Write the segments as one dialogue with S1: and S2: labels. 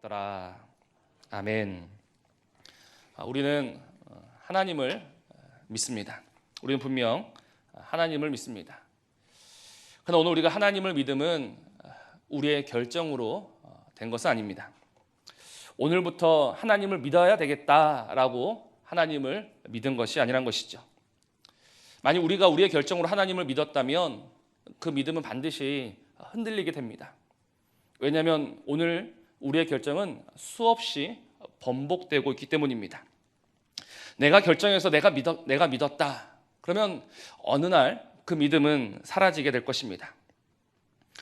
S1: 더라. 아멘. 우리는 하나님을 믿습니다. 우리는 분명 하나님을 믿습니다. 그러나 오늘 우리가 하나님을 믿음은 우리의 결정으로 된 것은 아닙니다. 오늘부터 하나님을 믿어야 되겠다라고 하나님을 믿은 것이 아니란 것이죠. 만약 우리가 우리의 결정으로 하나님을 믿었다면 그 믿음은 반드시 흔들리게 됩니다. 왜냐하면 오늘 우리의 결정은 수없이 번복되고 있기 때문입니다. 내가 결정해서 내가 믿었다. 그러면 어느 날 그 믿음은 사라지게 될 것입니다.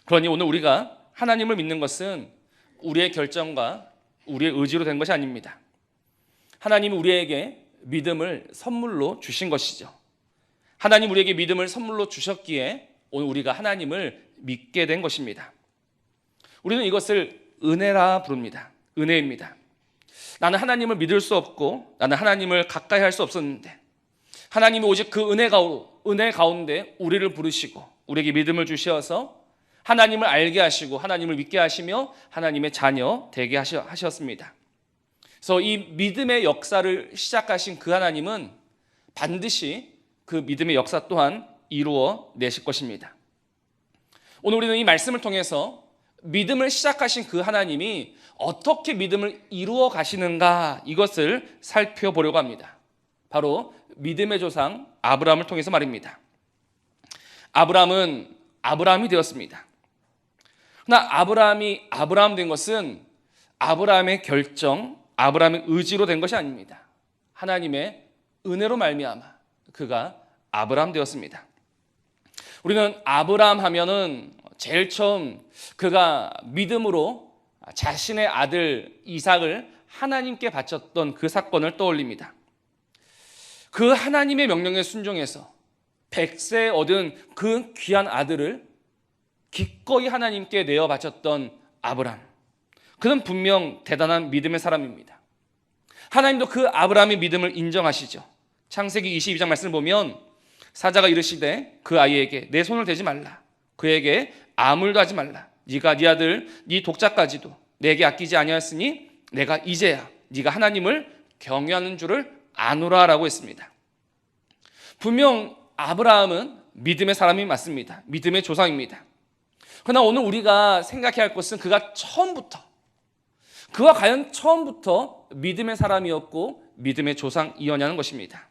S1: 그러니 오늘 우리가 하나님을 믿는 것은 우리의 결정과 우리의 의지로 된 것이 아닙니다. 하나님이 우리에게 믿음을 선물로 주신 것이죠. 하나님 우리에게 믿음을 선물로 주셨기에 오늘 우리가 하나님을 믿게 된 것입니다. 우리는 이것을 은혜라 부릅니다. 은혜입니다. 나는 하나님을 믿을 수 없고 나는 하나님을 가까이 할 수 없었는데 하나님이 오직 그 은혜 가운데 우리를 부르시고 우리에게 믿음을 주셔서 하나님을 알게 하시고 하나님을 믿게 하시며 하나님의 자녀 되게 하셨습니다. 그래서 이 믿음의 역사를 시작하신 그 하나님은 반드시 그 믿음의 역사 또한 이루어 내실 것입니다. 오늘 우리는 이 말씀을 통해서 믿음을 시작하신 그 하나님이 어떻게 믿음을 이루어 가시는가 이것을 살펴보려고 합니다. 바로 믿음의 조상 아브라함을 통해서 말입니다. 아브라함은 아브라함이 되었습니다. 그러나 아브라함이 아브라함 된 것은 아브라함의 결정, 아브라함의 의지로 된 것이 아닙니다. 하나님의 은혜로 말미암아 그가 아브라함 되었습니다. 우리는 아브라함 하면은 제일 처음 그가 믿음으로 자신의 아들 이삭을 하나님께 바쳤던 그 사건을 떠올립니다. 그 하나님의 명령에 순종해서 100세에 얻은 그 귀한 아들을 기꺼이 하나님께 내어 바쳤던 아브라함. 그는 분명 대단한 믿음의 사람입니다. 하나님도 그 아브라함의 믿음을 인정하시죠. 창세기 22장 말씀을 보면 사자가 이르시되 그 아이에게 내 손을 대지 말라. 그에게 아무 일도 하지 말라. 네가 네 아들 네 독자까지도 내게 아끼지 아니하였으니 내가 이제야 네가 하나님을 경외하는 줄을 아노라라고 했습니다. 분명 아브라함은 믿음의 사람이 맞습니다. 믿음의 조상입니다. 그러나 오늘 우리가 생각해야 할 것은 그가 과연 처음부터 믿음의 사람이었고 믿음의 조상이었냐는 것입니다.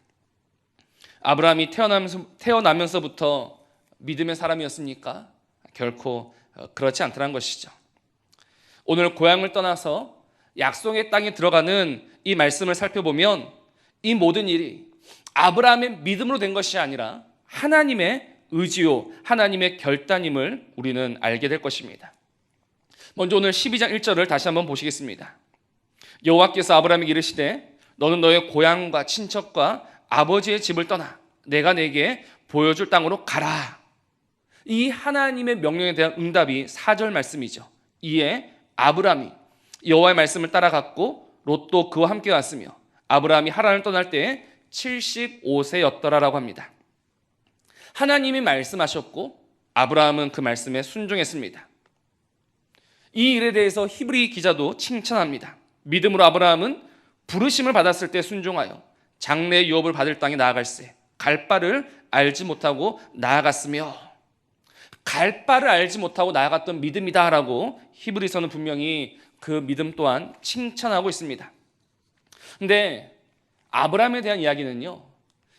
S1: 아브라함이 태어나면서부터 믿음의 사람이었습니까? 결코 그렇지 않다는 것이죠. 오늘 고향을 떠나서 약속의 땅에 들어가는 이 말씀을 살펴보면 이 모든 일이 아브라함의 믿음으로 된 것이 아니라 하나님의 의지요, 하나님의 결단임을 우리는 알게 될 것입니다. 먼저 오늘 12장 1절을 다시 한번 보시겠습니다. 여호와께서 아브라함에게 이르시되 너는 너의 고향과 친척과 아버지의 집을 떠나 내가 내게 보여줄 땅으로 가라. 이 하나님의 명령에 대한 응답이 4절 말씀이죠. 이에 아브라함이 여호와의 말씀을 따라갔고 롯도 그와 함께 왔으며 아브라함이 하란을 떠날 때에 75세였더라라고 합니다. 하나님이 말씀하셨고 아브라함은 그 말씀에 순종했습니다. 이 일에 대해서 히브리 기자도 칭찬합니다. 믿음으로 아브라함은 부르심을 받았을 때 순종하여 장래의 유업을 받을 땅에 나아갈새 갈 바를 알지 못하고 나아갔으며 갈 바를 알지 못하고 나아갔던 믿음이다라고 히브리서는 분명히 그 믿음 또한 칭찬하고 있습니다. 근데 아브라함에 대한 이야기는요,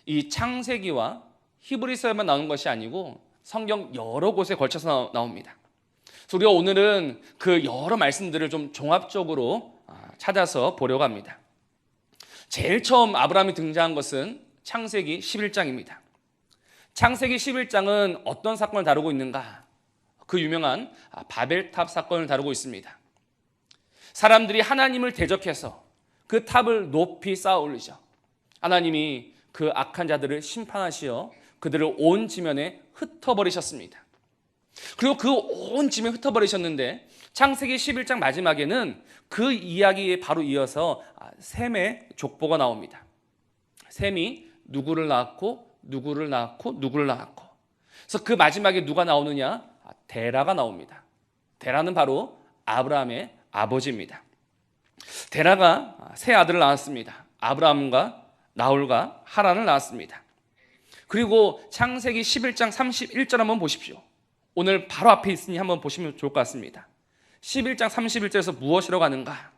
S1: 이 창세기와 히브리서에만 나오는 것이 아니고 성경 여러 곳에 걸쳐서 나옵니다. 그래서 우리가 오늘은 그 여러 말씀들을 좀 종합적으로 찾아서 보려고 합니다. 제일 처음 아브라함이 등장한 것은 창세기 11장입니다. 창세기 11장은 어떤 사건을 다루고 있는가? 그 유명한 바벨탑 사건을 다루고 있습니다. 사람들이 하나님을 대적해서 그 탑을 높이 쌓아 올리죠. 하나님이 그 악한 자들을 심판하시어 그들을 온 지면에 흩어버리셨습니다. 그리고 그 온 지면에 흩어버리셨는데 창세기 11장 마지막에는 그 이야기에 바로 이어서 셈의 족보가 나옵니다. 셈이 누구를 낳았고 누구를 낳았고 누구를 낳았고. 그래서 그 마지막에 누가 나오느냐? 데라가 나옵니다. 데라는 바로 아브라함의 아버지입니다. 데라가 세 아들을 낳았습니다. 아브라함과 나홀과 하란을 낳았습니다. 그리고 창세기 11장 31절 한번 보십시오. 오늘 바로 앞에 있으니 한번 보시면 좋을 것 같습니다. 11장 31절에서 무엇이라고 하는가?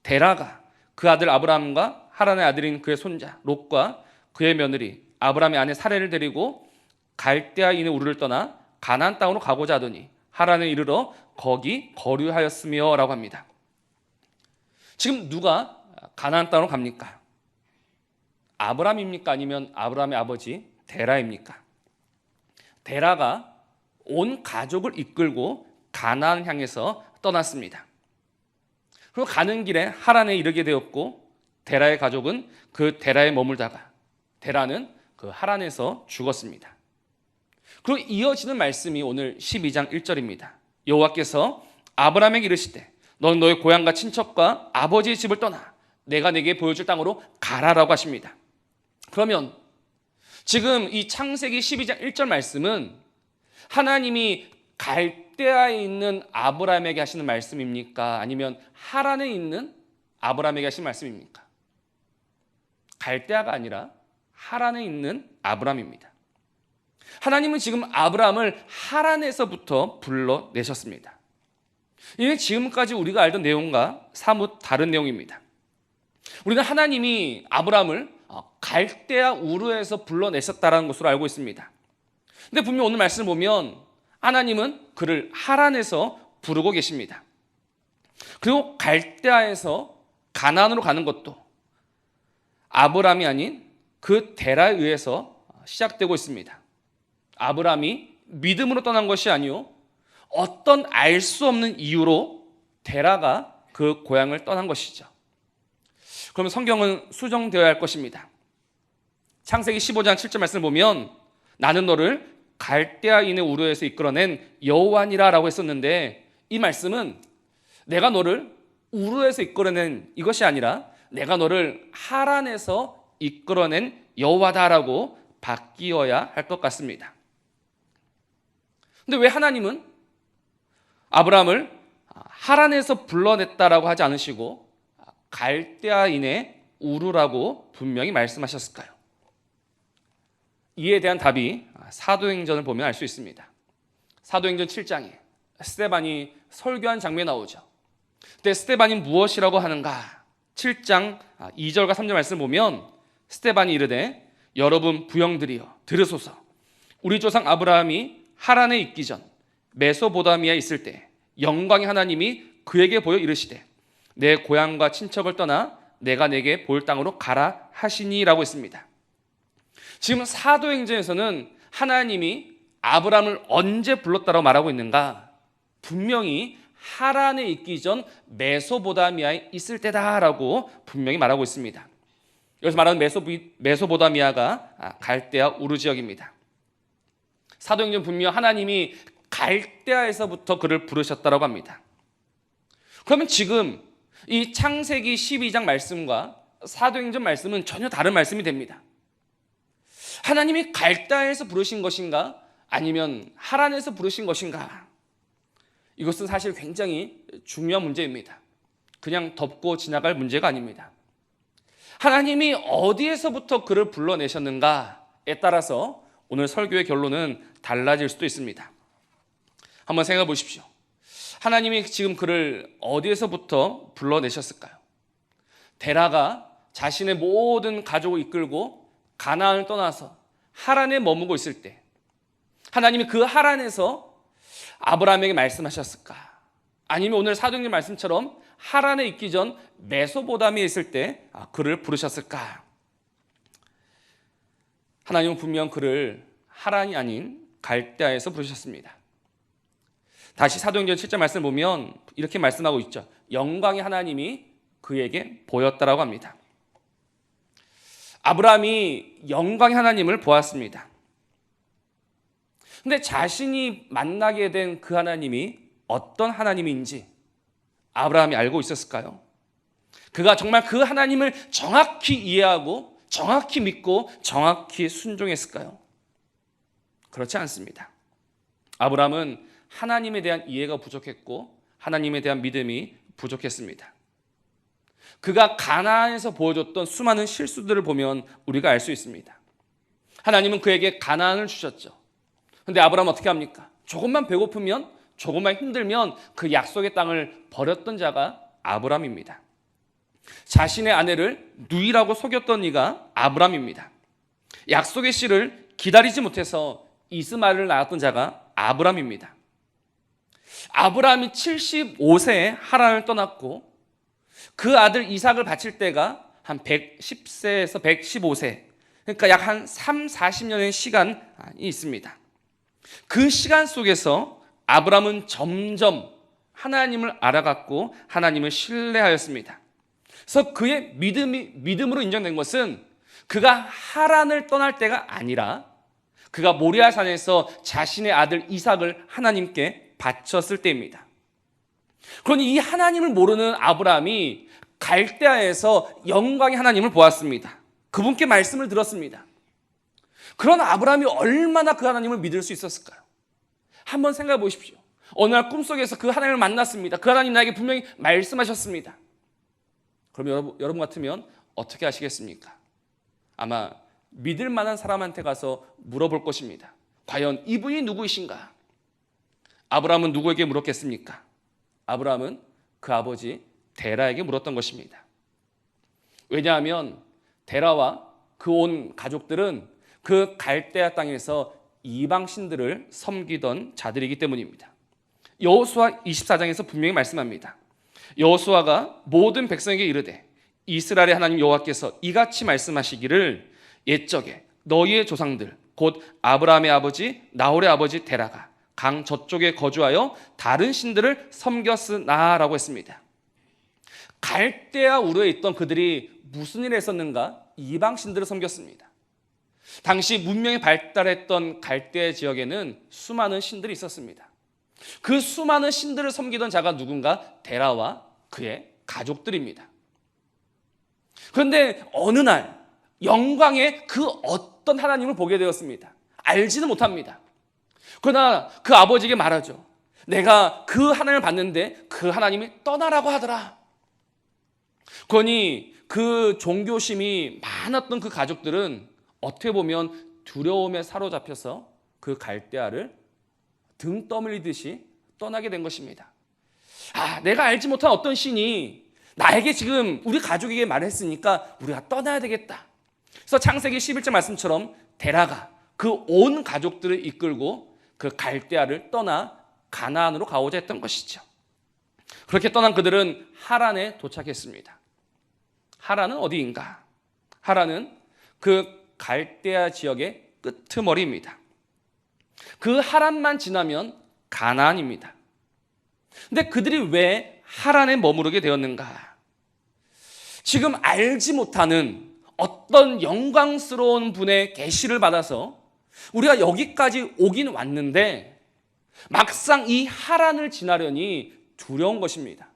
S1: 데라가 그 아들 아브라함과 하란의 아들인 그의 손자 롯과 그의 며느리 아브라함의 아내 사레를 데리고 갈대아인의 우르를 떠나 가나안 땅으로 가고자 하더니 하란에 이르러 거기 거류하였으며 라고 합니다. 지금 누가 가나안 땅으로 갑니까? 아브라함입니까? 아니면 아브라함의 아버지 데라입니까? 데라가 온 가족을 이끌고 가나안 향해서 떠났습니다. 그리고 가는 길에 하란에 이르게 되었고 데라의 가족은 그 데라에 머물다가 데라는 그 하란에서 죽었습니다. 그리고 이어지는 말씀이 오늘 12장 1절입니다. 여호와께서 아브라함에게 이르시되 너는 너의 고향과 친척과 아버지의 집을 떠나 내가 내게 보여줄 땅으로 가라라고 하십니다. 그러면 지금 이 창세기 12장 1절 말씀은 하나님이 갈대아에 있는 아브라함에게 하시는 말씀입니까? 아니면 하란에 있는 아브라함에게 하시는 말씀입니까? 갈대아가 아니라 하란에 있는 아브라함입니다. 하나님은 지금 아브라함을 하란에서부터 불러내셨습니다. 이는 지금까지 우리가 알던 내용과 사뭇 다른 내용입니다. 우리는 하나님이 아브라함을 갈대아 우르에서 불러내셨다는 것으로 알고 있습니다. 근데 분명 오늘 말씀을 보면 하나님은 그를 하란에서 부르고 계십니다. 그리고 갈대아에서 가나안으로 가는 것도 아브라함이 아닌 그 데라에 의해서 시작되고 있습니다. 아브라함이 믿음으로 떠난 것이 아니요 어떤 알 수 없는 이유로 데라가 그 고향을 떠난 것이죠. 그러면 성경은 수정되어야 할 것입니다. 창세기 15장 7절 말씀을 보면 나는 너를 갈대아인의 우르에서 이끌어낸 여호와니라 라고 했었는데 이 말씀은 내가 너를 우르에서 이끌어낸 이것이 아니라 내가 너를 하란에서 이끌어낸 여호와다라고 바뀌어야 할 것 같습니다. 근데 왜 하나님은 아브라함을 하란에서 불러냈다라고 하지 않으시고 갈대아인의 우르라고 분명히 말씀하셨을까요? 이에 대한 답이 사도행전을 보면 알 수 있습니다. 사도행전 7장에 스데반이 설교한 장면이 나오죠. 그때 스데반이 무엇이라고 하는가? 7장 2절과 3절 말씀을 보면 스데반이 이르되 여러분 부형들이여 들으소서. 우리 조상 아브라함이 하란에 있기 전 메소보다미아에 있을 때 영광의 하나님이 그에게 보여 이르시되 내 고향과 친척을 떠나 내가 내게 볼 땅으로 가라 하시니라고 했습니다. 지금 사도행전에서는 하나님이 아브라함을 언제 불렀다고 말하고 있는가? 분명히 하란에 있기 전 메소보다미아에 있을 때다라고 분명히 말하고 있습니다. 여기서 말하는 메소보다미아가 갈대아 우르 지역입니다. 사도행전 분명 하나님이 갈대아에서부터 그를 부르셨다고 합니다. 그러면 지금 이 창세기 12장 말씀과 사도행전 말씀은 전혀 다른 말씀이 됩니다. 하나님이 갈대아에서 부르신 것인가? 아니면 하란에서 부르신 것인가? 이것은 사실 굉장히 중요한 문제입니다. 그냥 덮고 지나갈 문제가 아닙니다. 하나님이 어디에서부터 그를 불러내셨는가에 따라서 오늘 설교의 결론은 달라질 수도 있습니다. 한번 생각해 보십시오. 하나님이 지금 그를 어디에서부터 불러내셨을까요? 데라가 자신의 모든 가족을 이끌고 가나안을 떠나서 하란에 머무고 있을 때 하나님이 그 하란에서 아브라함에게 말씀하셨을까? 아니면 오늘 사도행전 말씀처럼 하란에 있기 전 메소보다미아에 있을 때 그를 부르셨을까? 하나님은 분명 그를 하란이 아닌 갈대아에서 부르셨습니다. 다시 사도행전 7절 말씀을 보면 이렇게 말씀하고 있죠. 영광의 하나님이 그에게 보였다라고 합니다. 아브라함이 영광의 하나님을 보았습니다. 근데 자신이 만나게 된 그 하나님이 어떤 하나님인지 아브라함이 알고 있었을까요? 그가 정말 그 하나님을 정확히 이해하고 정확히 믿고 정확히 순종했을까요? 그렇지 않습니다. 아브라함은 하나님에 대한 이해가 부족했고 하나님에 대한 믿음이 부족했습니다. 그가 가나안에서 보여줬던 수많은 실수들을 보면 우리가 알 수 있습니다. 하나님은 그에게 가나안을 주셨죠. 그런데 아브라함은 어떻게 합니까? 조금만 배고프면, 조금만 힘들면 그 약속의 땅을 버렸던 자가 아브라함입니다. 자신의 아내를 누이라고 속였던 이가 아브라함입니다. 약속의 씨를 기다리지 못해서 이스마엘을 낳았던 자가 아브라함입니다. 아브라함이 75세에 하란을 떠났고 그 아들 이삭을 바칠 때가 한 110세에서 115세, 그러니까 약 한 3, 40년의 시간이 있습니다. 그 시간 속에서 아브라함은 점점 하나님을 알아갔고 하나님을 신뢰하였습니다. 그래서 그의 믿음으로 인정된 것은 그가 하란을 떠날 때가 아니라 그가 모리아산에서 자신의 아들 이삭을 하나님께 바쳤을 때입니다. 그러니 이 하나님을 모르는 아브라함이 갈대아에서 영광의 하나님을 보았습니다. 그분께 말씀을 들었습니다. 그런 아브라함이 얼마나 그 하나님을 믿을 수 있었을까요? 한번 생각해 보십시오. 어느 날 꿈속에서 그 하나님을 만났습니다. 그 하나님 나에게 분명히 말씀하셨습니다. 그럼 여러분 같으면 어떻게 하시겠습니까? 아마 믿을 만한 사람한테 가서 물어볼 것입니다. 과연 이분이 누구이신가? 아브라함은 누구에게 물었겠습니까? 아브라함은 그 아버지 데라에게 물었던 것입니다. 왜냐하면 데라와 그 온 가족들은 그 갈대아 땅에서 이방 신들을 섬기던 자들이기 때문입니다. 여호수아 24장에서 분명히 말씀합니다. 여호수아가 모든 백성에게 이르되 이스라엘의 하나님 여호와께서 이같이 말씀하시기를 옛적에 너희의 조상들 곧 아브라함의 아버지 나홀의 아버지 데라가 강 저쪽에 거주하여 다른 신들을 섬겼으나라고 했습니다. 갈대아 우르에 있던 그들이 무슨 일을 했었는가? 이방 신들을 섬겼습니다. 당시 문명이 발달했던 갈대아 지역에는 수많은 신들이 있었습니다. 그 수많은 신들을 섬기던 자가 누군가? 데라와 그의 가족들입니다. 그런데 어느 날 영광의 그 어떤 하나님을 보게 되었습니다. 알지는 못합니다. 그러나 그 아버지에게 말하죠. 내가 그 하나님을 봤는데 그 하나님이 떠나라고 하더라. 그러니 그 종교심이 많았던 그 가족들은 어떻게 보면 두려움에 사로잡혀서 그 갈대아를 등 떠밀리듯이 떠나게 된 것입니다. 내가 알지 못한 어떤 신이 나에게 지금 우리 가족에게 말했으니까 우리가 떠나야 되겠다. 그래서 창세기 11절 말씀처럼 데라가 그 온 가족들을 이끌고 그 갈대아를 떠나 가나안으로 가고자 했던 것이죠. 그렇게 떠난 그들은 하란에 도착했습니다. 하란은 어디인가? 하란은 그 갈대아 지역의 끄트머리입니다. 그 하란만 지나면 가나안입니다. 근데 그들이 왜 하란에 머무르게 되었는가? 지금 알지 못하는 어떤 영광스러운 분의 계시를 받아서 우리가 여기까지 오긴 왔는데 막상 이 하란을 지나려니 두려운 것입니다.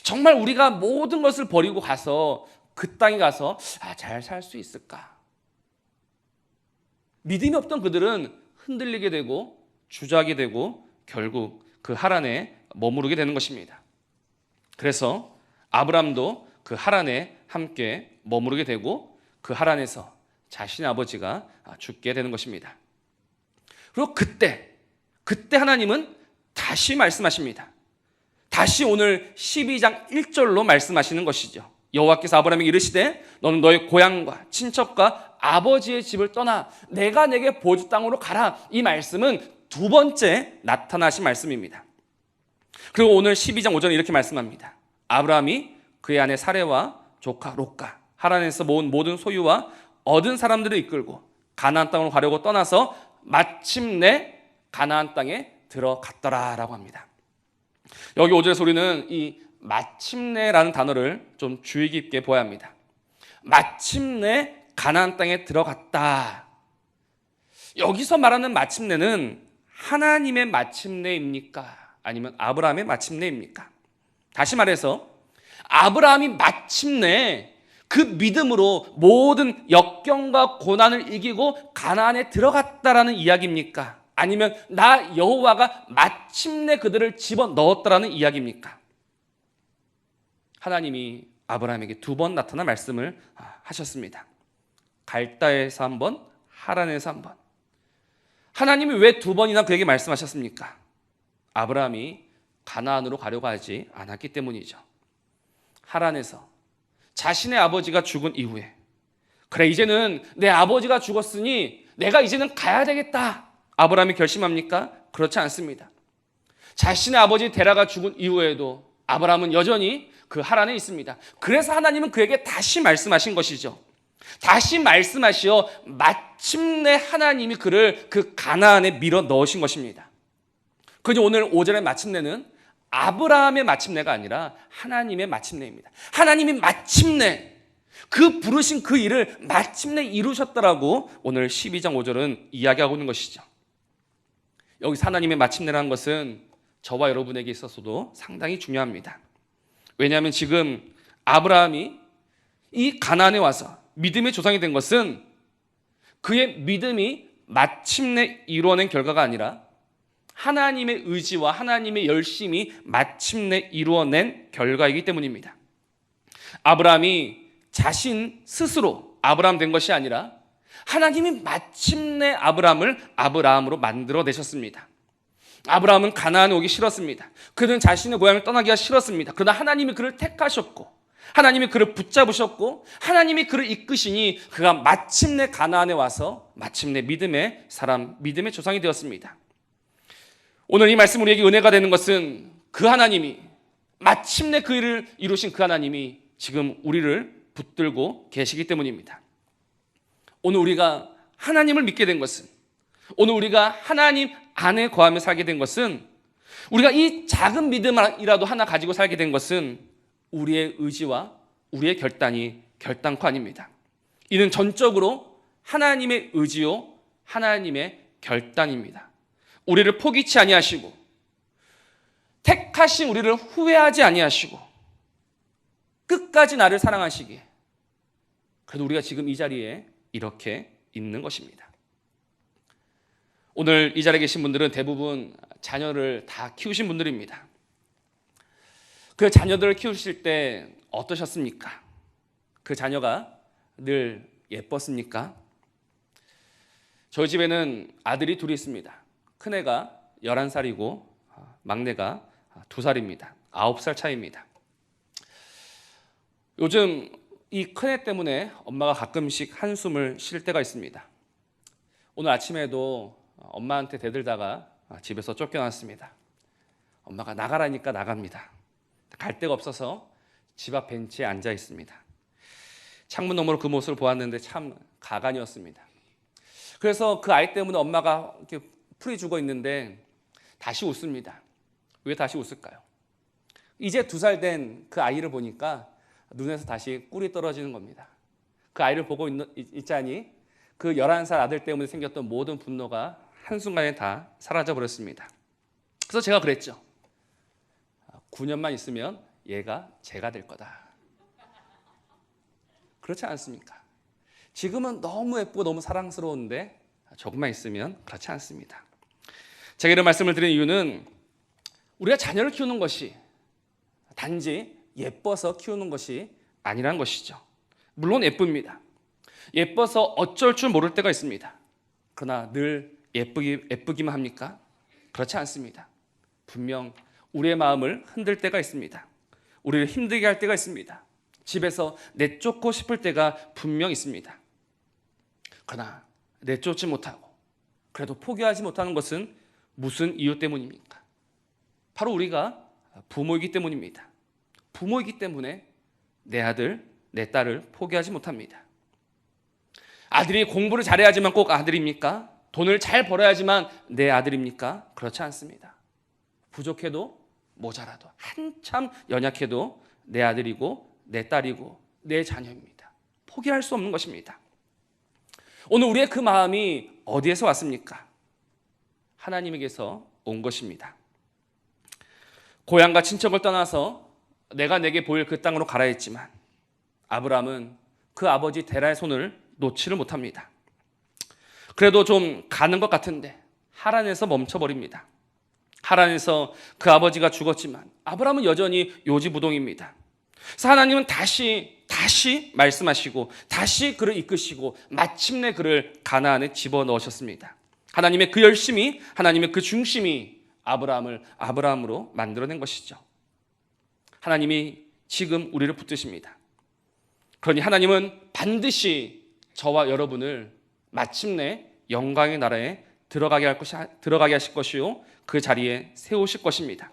S1: 정말 우리가 모든 것을 버리고 가서 그 땅에 가서 잘 살 수 있을까? 믿음이 없던 그들은 흔들리게 되고 주저하게 되고 결국 그 하란에 머무르게 되는 것입니다. 그래서 아브람도 그 하란에 함께 머무르게 되고 그 하란에서 자신의 아버지가 죽게 되는 것입니다. 그리고 그때 하나님은 다시 말씀하십니다. 다시 오늘 12장 1절로 말씀하시는 것이죠. 여호와께서 아브라함에게 이르시되 너는 너의 고향과 친척과 아버지의 집을 떠나 내가 내게 보여줄 땅으로 가라. 이 말씀은 두 번째 나타나신 말씀입니다. 그리고 오늘 12장 5절에 이렇게 말씀합니다. 아브라함이 그의 아내 사레와 조카 롯과 하란에서 모은 모든 소유와 얻은 사람들을 이끌고 가나안 땅으로 가려고 떠나서 마침내 가나안 땅에 들어갔더라라고 합니다. 여기 5절에서 우리는 이 마침내라는 단어를 좀 주의 깊게 보아야 합니다. 마침내 가나안 땅에 들어갔다. 여기서 말하는 마침내는 하나님의 마침내입니까? 아니면 아브라함의 마침내입니까? 다시 말해서 아브라함이 마침내 그 믿음으로 모든 역경과 고난을 이기고 가나안에 들어갔다라는 이야기입니까? 아니면 나 여호와가 마침내 그들을 집어넣었다라는 이야기입니까? 하나님이 아브라함에게 2번 나타나 말씀을 하셨습니다. 갈다에서 한 번, 하란에서 한 번. 하나님이 왜 2번이나 그에게 말씀하셨습니까? 아브라함이 가나안으로 가려고 하지 않았기 때문이죠. 하란에서 자신의 아버지가 죽은 이후에, 그래 이제는 내 아버지가 죽었으니 내가 이제는 가야 되겠다, 아브라함이 결심합니까? 그렇지 않습니다. 자신의 아버지 데라가 죽은 이후에도 아브라함은 여전히 그 하란에 있습니다. 그래서 하나님은 그에게 다시 말씀하신 것이죠. 다시 말씀하시어 마침내 하나님이 그를 그 가나안에 밀어 넣으신 것입니다. 그런데 오늘 5절의 마침내는 아브라함의 마침내가 아니라 하나님의 마침내입니다. 하나님이 마침내 그 부르신 그 일을 마침내 이루셨다라고 오늘 12장 5절은 이야기하고 있는 것이죠. 여기서 하나님의 마침내라는 것은 저와 여러분에게 있어서도 상당히 중요합니다. 왜냐하면 지금 아브라함이 이 가나안에 와서 믿음의 조상이 된 것은 그의 믿음이 마침내 이루어낸 결과가 아니라 하나님의 의지와 하나님의 열심이 마침내 이루어낸 결과이기 때문입니다. 아브라함이 자신 스스로 아브라함 된 것이 아니라 하나님이 마침내 아브라함을 아브라함으로 만들어내셨습니다. 아브라함은 가나안에 오기 싫었습니다. 그는 자신의 고향을 떠나기가 싫었습니다. 그러나 하나님이 그를 택하셨고 하나님이 그를 붙잡으셨고 하나님이 그를 이끄시니 그가 마침내 가나안에 와서 마침내 믿음의 사람, 믿음의 조상이 되었습니다. 오늘 이 말씀 우리에게 은혜가 되는 것은 그 하나님이 마침내 그 일을 이루신 그 하나님이 지금 우리를 붙들고 계시기 때문입니다. 오늘 우리가 하나님을 믿게 된 것은, 오늘 우리가 하나님 안에 거하며 살게 된 것은, 우리가 이 작은 믿음이라도 하나 가지고 살게 된 것은 우리의 의지와 우리의 결단이 결단코 아닙니다. 이는 전적으로 하나님의 의지요 하나님의 결단입니다. 우리를 포기치 아니하시고 택하신 우리를 후회하지 아니하시고 끝까지 나를 사랑하시기에 그래도 우리가 지금 이 자리에 이렇게 있는 것입니다. 오늘 이 자리에 계신 분들은 대부분 자녀를 다 키우신 분들입니다. 그 자녀들을 키우실 때 어떠셨습니까? 그 자녀가 늘 예뻤습니까? 저희 집에는 아들이 둘이 있습니다. 큰애가 11살이고 막내가 2살입니다. 9살 차이입니다. 요즘 이 큰애 때문에 엄마가 가끔씩 한숨을 쉴 때가 있습니다. 오늘 아침에도 엄마한테 대들다가 집에서 쫓겨났습니다. 엄마가 나가라니까 나갑니다. 갈 데가 없어서 집 앞 벤치에 앉아 있습니다. 창문 너머로 그 모습을 보았는데 참 가관이었습니다. 그래서 그 아이 때문에 엄마가 이렇게 풀이 죽어 있는데 다시 웃습니다. 왜 다시 웃을까요? 이제 2살 된 그 아이를 보니까 눈에서 다시 꿀이 떨어지는 겁니다. 그 아이를 보고 있자니 그 11살 아들 때문에 생겼던 모든 분노가 한순간에 다 사라져 버렸습니다. 그래서 제가 그랬죠. 9년만 있으면 얘가 제가 될 거다. 그렇지 않습니까? 지금은 너무 예쁘고 너무 사랑스러운데 조금만 있으면 그렇지 않습니다. 제가 이런 말씀을 드리는 이유는 우리가 자녀를 키우는 것이 단지 예뻐서 키우는 것이 아니란 것이죠. 물론 예쁩니다. 예뻐서 어쩔 줄 모를 때가 있습니다. 그러나 늘 예쁘기만 합니까? 그렇지 않습니다. 분명 우리의 마음을 흔들 때가 있습니다. 우리를 힘들게 할 때가 있습니다. 집에서 내쫓고 싶을 때가 분명 있습니다. 그러나 내쫓지 못하고 그래도 포기하지 못하는 것은 무슨 이유 때문입니까? 바로 우리가 부모이기 때문입니다. 부모이기 때문에 내 아들, 내 딸을 포기하지 못합니다. 아들이 공부를 잘해야지만 꼭 아들입니까? 돈을 잘 벌어야지만 내 아들입니까? 그렇지 않습니다. 부족해도 모자라도 한참 연약해도 내 아들이고 내 딸이고 내 자녀입니다. 포기할 수 없는 것입니다. 오늘 우리의 그 마음이 어디에서 왔습니까? 하나님에게서 온 것입니다. 고향과 친척을 떠나서 내가 내게 보일 그 땅으로 가라 했지만 아브라함은 그 아버지 데라의 손을 놓지를 못합니다. 그래도 좀 가는 것 같은데 하란에서 멈춰버립니다. 하란에서 그 아버지가 죽었지만 아브라함은 여전히 요지부동입니다. 그래서 하나님은 다시 말씀하시고 다시 그를 이끄시고 마침내 그를 가나안에 집어넣으셨습니다. 하나님의 그 열심이, 하나님의 그 중심이 아브라함을 아브라함으로 만들어낸 것이죠. 하나님이 지금 우리를 붙드십니다. 그러니 하나님은 반드시 저와 여러분을 마침내 영광의 나라에 들어가게 하실 것이요, 그 자리에 세우실 것입니다.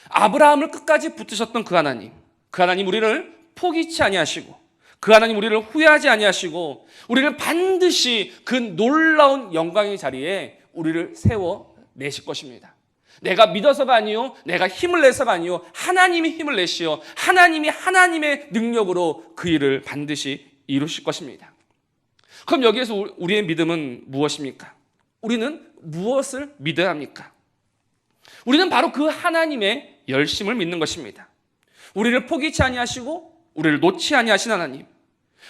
S1: 아브라함을 끝까지 붙드셨던 그 하나님 우리를 포기치 아니하시고, 그 하나님 우리를 후회하지 아니하시고, 우리를 반드시 그 놀라운 영광의 자리에 우리를 세워내실 것입니다. 내가 믿어서가 아니요, 내가 힘을 내서가 아니요, 하나님이 힘을 내시어 하나님이 하나님의 능력으로 그 일을 반드시 이루실 것입니다. 그럼 여기에서 우리의 믿음은 무엇입니까? 우리는 무엇을 믿어야 합니까? 우리는 바로 그 하나님의 열심을 믿는 것입니다. 우리를 포기치 아니하시고 우리를 놓지 아니하신 하나님,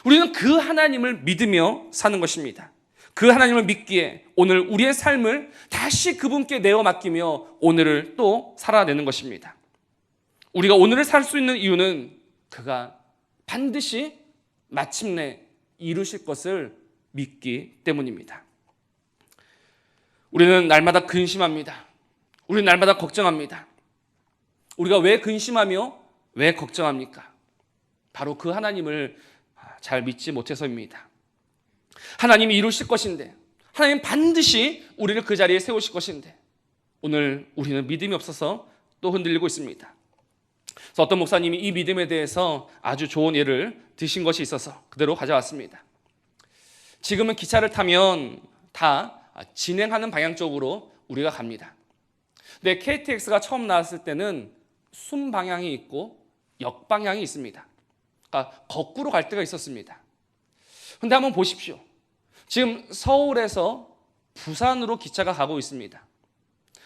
S1: 우리는 그 하나님을 믿으며 사는 것입니다. 그 하나님을 믿기에 오늘 우리의 삶을 다시 그분께 내어 맡기며 오늘을 또 살아내는 것입니다. 우리가 오늘을 살 수 있는 이유는 그가 반드시 마침내 이루실 것을 믿기 때문입니다. 우리는 날마다 근심합니다. 우리는 날마다 걱정합니다. 우리가 왜 근심하며 왜 걱정합니까? 바로 그 하나님을 잘 믿지 못해서입니다. 하나님이 이루실 것인데, 하나님 반드시 우리를 그 자리에 세우실 것인데, 오늘 우리는 믿음이 없어서 또 흔들리고 있습니다. 그래서 어떤 목사님이 이 믿음에 대해서 아주 좋은 예를 드신 것이 있어서 그대로 가져왔습니다. 지금은 기차를 타면 다 진행하는 방향 쪽으로 우리가 갑니다. 근데 KTX가 처음 나왔을 때는 순방향이 있고 역방향이 있습니다. 그러니까 거꾸로 갈 때가 있었습니다. 근데 한번 보십시오. 지금 서울에서 부산으로 기차가 가고 있습니다.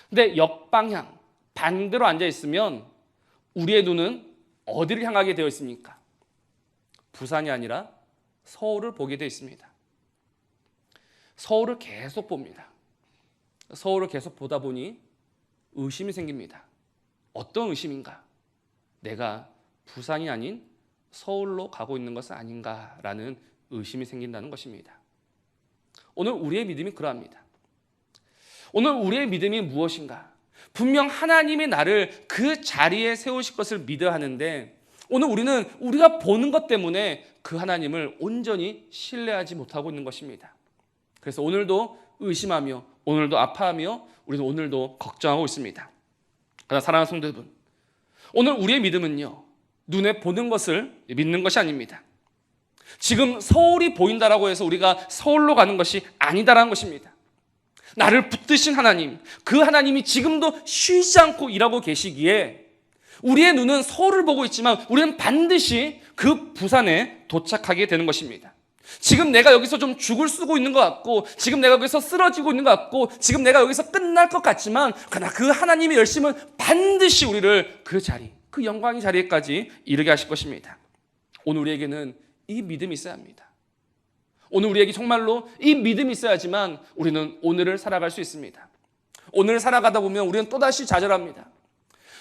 S1: 근데 역방향, 반대로 앉아 있으면 우리의 눈은 어디를 향하게 되어 있습니까? 부산이 아니라 서울을 보게 되어 있습니다. 서울을 계속 봅니다. 서울을 계속 보다 보니 의심이 생깁니다. 어떤 의심인가? 내가 부산이 아닌 서울로 가고 있는 것은 아닌가라는 의심이 생긴다는 것입니다. 오늘 우리의 믿음이 그러합니다. 오늘 우리의 믿음이 무엇인가? 분명 하나님이 나를 그 자리에 세우실 것을 믿어야 하는데, 오늘 우리는 우리가 보는 것 때문에 그 하나님을 온전히 신뢰하지 못하고 있는 것입니다. 그래서 오늘도 의심하며, 오늘도 아파하며, 우리는 오늘도 걱정하고 있습니다. 그러나 사랑하는 성도 여러분, 오늘 우리의 믿음은요, 눈에 보는 것을 믿는 것이 아닙니다. 지금 서울이 보인다라고 해서 우리가 서울로 가는 것이 아니다라는 것입니다. 나를 붙드신 하나님, 그 하나님이 지금도 쉬지 않고 일하고 계시기에 우리의 눈은 서울을 보고 있지만 우리는 반드시 그 부산에 도착하게 되는 것입니다. 지금 내가 여기서 좀 죽을 쓰고 있는 것 같고, 지금 내가 여기서 쓰러지고 있는 것 같고, 지금 내가 여기서 끝날 것 같지만, 그러나 그 하나님의 열심은 반드시 우리를 그 자리, 그 영광의 자리에까지 이르게 하실 것입니다. 오늘 우리에게는 이 믿음이 있어야 합니다. 오늘 우리에게 정말로 이 믿음이 있어야지만 우리는 오늘을 살아갈 수 있습니다. 오늘 살아가다 보면 우리는 또다시 좌절합니다.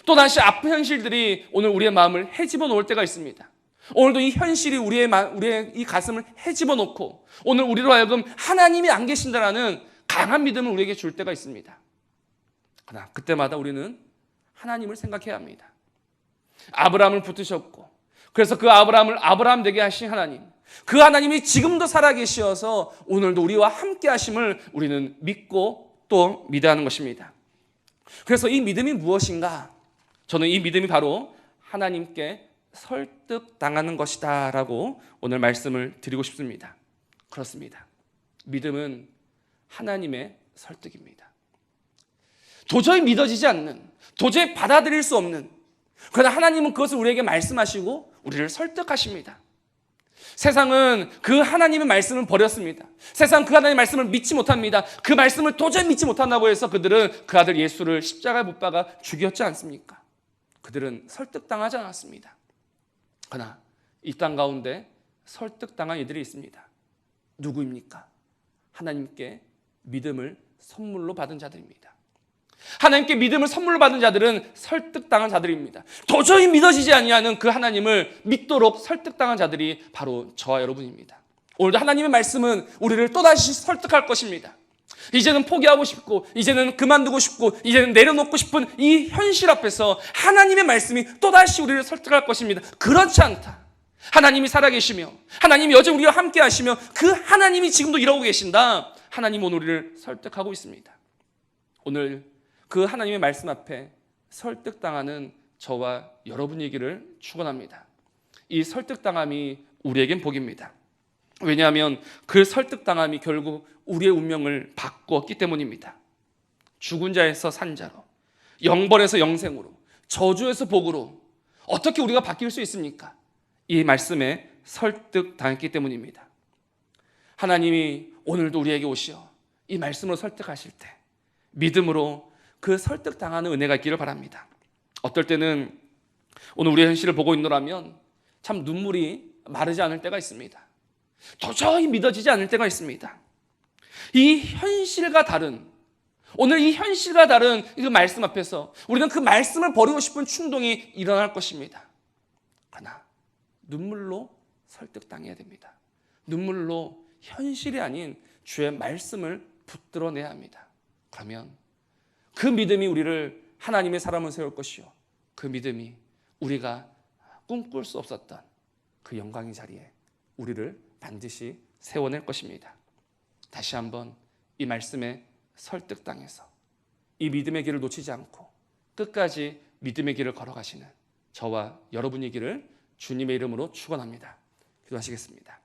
S1: 또다시 아픈 현실들이 오늘 우리의 마음을 헤집어 놓을 때가 있습니다. 오늘도 이 현실이 우리의 이 가슴을 헤집어 놓고 오늘 우리로 하여금 하나님이 안 계신다라는 강한 믿음을 우리에게 줄 때가 있습니다. 그러나 그때마다 우리는 하나님을 생각해야 합니다. 아브라함을 붙드셨고, 그래서 그 아브라함을 아브라함 되게 하신 하나님, 그 하나님이 지금도 살아계시어서 오늘도 우리와 함께 하심을 우리는 믿고 또 믿어야 하는 것입니다. 그래서 이 믿음이 무엇인가? 저는 이 믿음이 바로 하나님께 설득당하는 것이다 라고 오늘 말씀을 드리고 싶습니다. 그렇습니다. 믿음은 하나님의 설득입니다. 도저히 믿어지지 않는, 도저히 받아들일 수 없는, 그러나 하나님은 그것을 우리에게 말씀하시고 우리를 설득하십니다. 세상은 그 하나님의 말씀을 버렸습니다. 세상 그 하나님의 말씀을 믿지 못합니다. 그 말씀을 도저히 믿지 못한다고 해서 그들은 그 아들 예수를 십자가에 못 박아 죽였지 않습니까? 그들은 설득당하지 않았습니다. 그러나 이 땅 가운데 설득당한 이들이 있습니다. 누구입니까? 하나님께 믿음을 선물로 받은 자들입니다. 하나님께 믿음을 선물로 받은 자들은 설득당한 자들입니다. 도저히 믿어지지 아니하는 그 하나님을 믿도록 설득당한 자들이 바로 저와 여러분입니다. 오늘도 하나님의 말씀은 우리를 또다시 설득할 것입니다. 이제는 포기하고 싶고, 이제는 그만두고 싶고, 이제는 내려놓고 싶은 이 현실 앞에서 하나님의 말씀이 또다시 우리를 설득할 것입니다. 그렇지 않다. 하나님이 살아계시며, 하나님이 여전히 우리와 함께 하시며, 그 하나님이 지금도 일하고 계신다. 하나님 오늘 우리를 설득하고 있습니다. 오늘 그 하나님의 말씀 앞에 설득당하는 저와 여러분이기를 축원합니다. 이 설득당함이 우리에겐 복입니다. 왜냐하면 그 설득당함이 결국 우리의 운명을 바꾸었기 때문입니다. 죽은 자에서 산자로, 영벌에서 영생으로, 저주에서 복으로 어떻게 우리가 바뀔 수 있습니까? 이 말씀에 설득당했기 때문입니다. 하나님이 오늘도 우리에게 오시어 이 말씀으로 설득하실 때 믿음으로 그 설득당하는 은혜가 있기를 바랍니다. 어떨 때는 오늘 우리의 현실을 보고 있노라면 참 눈물이 마르지 않을 때가 있습니다. 도저히 믿어지지 않을 때가 있습니다. 이 현실과 다른, 오늘 이 현실과 다른 그 말씀 앞에서 우리는 그 말씀을 버리고 싶은 충동이 일어날 것입니다. 그러나 눈물로 설득당해야 됩니다. 눈물로 현실이 아닌 주의 말씀을 붙들어내야 합니다. 그러면 그 믿음이 우리를 하나님의 사람을 세울 것이요, 그 믿음이 우리가 꿈꿀 수 없었던 그 영광의 자리에 우리를 반드시 세워낼 것입니다. 다시 한번 이 말씀에 설득당해서 이 믿음의 길을 놓치지 않고 끝까지 믿음의 길을 걸어가시는 저와 여러분이기를 주님의 이름으로 축원합니다. 기도하시겠습니다.